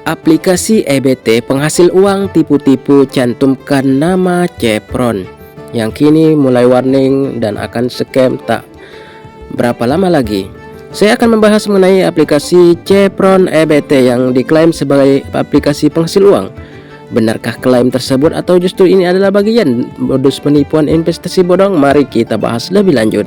Aplikasi EBT penghasil uang tipu-tipu cantumkan nama Chevron yang kini mulai warning dan akan scam tak berapa lama lagi. Saya akan membahas mengenai aplikasi Chevron EBT yang diklaim sebagai aplikasi penghasil uang. Benarkah klaim tersebut atau justru ini adalah bagian modus penipuan investasi bodong? Mari kita bahas lebih lanjut.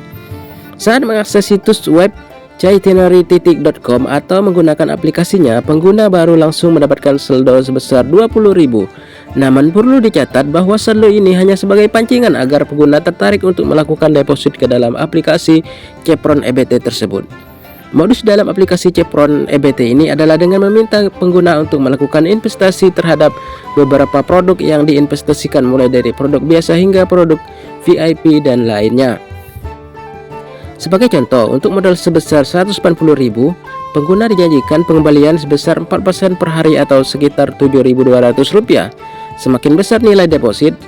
Saat mengakses situs web chaitinary.com atau menggunakan aplikasinya, pengguna baru langsung mendapatkan saldo sebesar 20.000. Namun perlu dicatat bahwa saldo ini hanya sebagai pancingan agar pengguna tertarik untuk melakukan deposit ke dalam aplikasi Chevron EBT tersebut. Modus dalam aplikasi Chevron EBT ini adalah dengan meminta pengguna untuk melakukan investasi terhadap beberapa produk yang diinvestasikan, mulai dari produk biasa hingga produk VIP dan lainnya. Sebagai contoh, untuk modal sebesar 180.000, pengguna dijanjikan pengembalian sebesar 4% per hari atau sekitar Rp7.200. Semakin besar nilai deposit,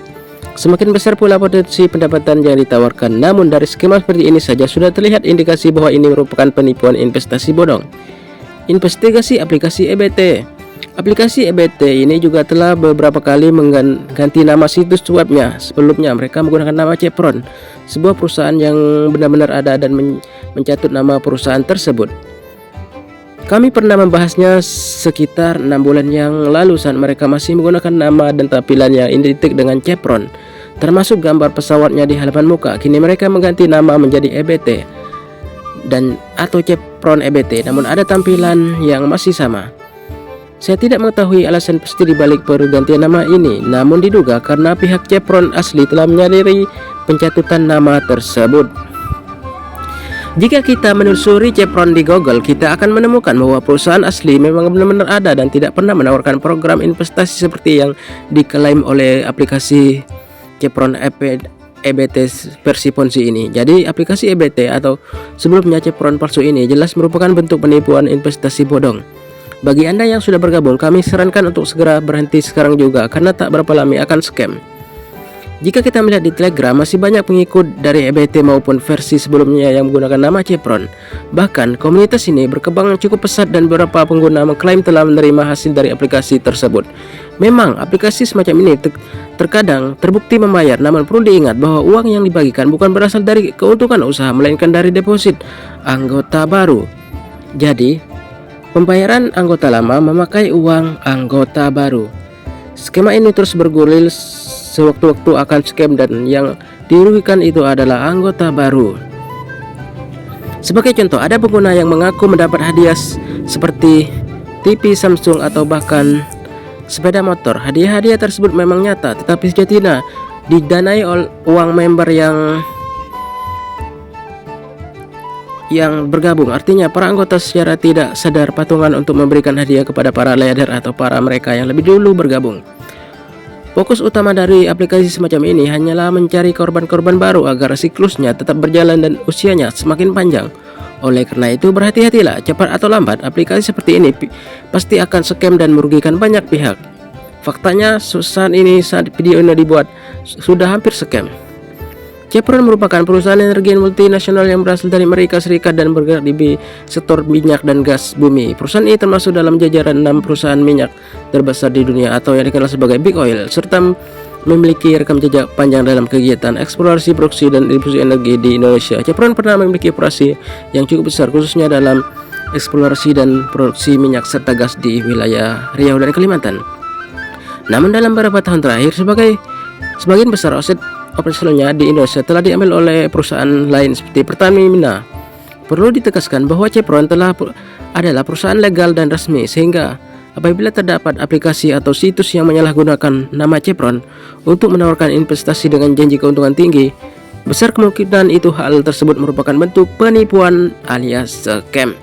semakin besar pula potensi pendapatan yang ditawarkan. Namun dari skema seperti ini saja sudah terlihat indikasi bahwa ini merupakan penipuan investasi bodong. Investigasi aplikasi EBT. Aplikasi EBT ini juga telah beberapa kali mengganti nama situs webnya. Sebelumnya mereka menggunakan nama Chevron, sebuah perusahaan yang benar-benar ada, dan mencatut nama perusahaan tersebut. Kami pernah membahasnya sekitar 6 bulan yang lalu saat mereka masih menggunakan nama dan tampilan yang identik dengan Chevron, termasuk gambar pesawatnya di halaman muka. Kini mereka mengganti nama menjadi EBT atau Chevron EBT, namun ada tampilan yang masih sama. Saya tidak mengetahui alasan pasti dibalik pergantian nama ini, namun diduga karena pihak Chevron asli telah menyadari pencatutan nama tersebut. Jika kita menelusuri Chevron di Google, kita akan menemukan bahwa perusahaan asli memang benar-benar ada dan tidak pernah menawarkan program investasi seperti yang diklaim oleh aplikasi Chevron EBT versi Ponzi ini. Jadi aplikasi EBT atau sebelumnya Chevron palsu ini jelas merupakan bentuk penipuan investasi bodong. Bagi Anda yang sudah bergabung, kami sarankan untuk segera berhenti sekarang juga, karena tak berapa lama akan scam. Jika kita melihat di Telegram, masih banyak pengikut dari EBT maupun versi sebelumnya yang menggunakan nama Chevron. Bahkan komunitas ini berkembang cukup pesat dan beberapa pengguna mengklaim telah menerima hasil dari aplikasi tersebut. Memang aplikasi semacam ini terkadang terbukti membayar, namun perlu diingat bahwa uang yang dibagikan bukan berasal dari keuntungan usaha, melainkan dari deposit anggota baru. Jadi pembayaran anggota lama memakai uang anggota baru. Skema ini terus bergulir, sewaktu-waktu akan scam, dan yang dirugikan itu adalah anggota baru. Sebagai contoh, ada pengguna yang mengaku mendapat hadiah seperti TV Samsung atau bahkan sepeda motor. Hadiah-hadiah tersebut memang nyata, tetapi sejatinya didanai oleh uang member yang bergabung. Artinya para anggota secara tidak sadar patungan untuk memberikan hadiah kepada para leader atau para mereka yang lebih dulu bergabung. Fokus utama dari aplikasi semacam ini hanyalah mencari korban-korban baru agar siklusnya tetap berjalan dan usianya semakin panjang. Oleh karena itu, berhati-hatilah, cepat atau lambat aplikasi seperti ini pasti akan scam dan merugikan banyak pihak. Faktanya saat video ini dibuat sudah hampir scam. Chevron merupakan perusahaan energi multinasional yang berasal dari Amerika Serikat dan bergerak di sektor minyak dan gas bumi. Perusahaan ini termasuk dalam jajaran 6 perusahaan minyak terbesar di dunia atau yang dikenal sebagai Big Oil, serta memiliki rekam jejak panjang dalam kegiatan eksplorasi, produksi, dan distribusi energi di Indonesia. Chevron pernah memiliki operasi yang cukup besar, khususnya dalam eksplorasi dan produksi minyak serta gas di wilayah Riau dan Kalimantan. Namun dalam beberapa tahun terakhir, sebagian besar aset operasionalnya di Indonesia telah diambil oleh perusahaan lain seperti Pertamina. Perlu ditegaskan bahwa Chevron adalah perusahaan legal dan resmi, sehingga apabila terdapat aplikasi atau situs yang menyalahgunakan nama Chevron untuk menawarkan investasi dengan janji keuntungan tinggi, besar kemungkinan hal tersebut merupakan bentuk penipuan alias scam.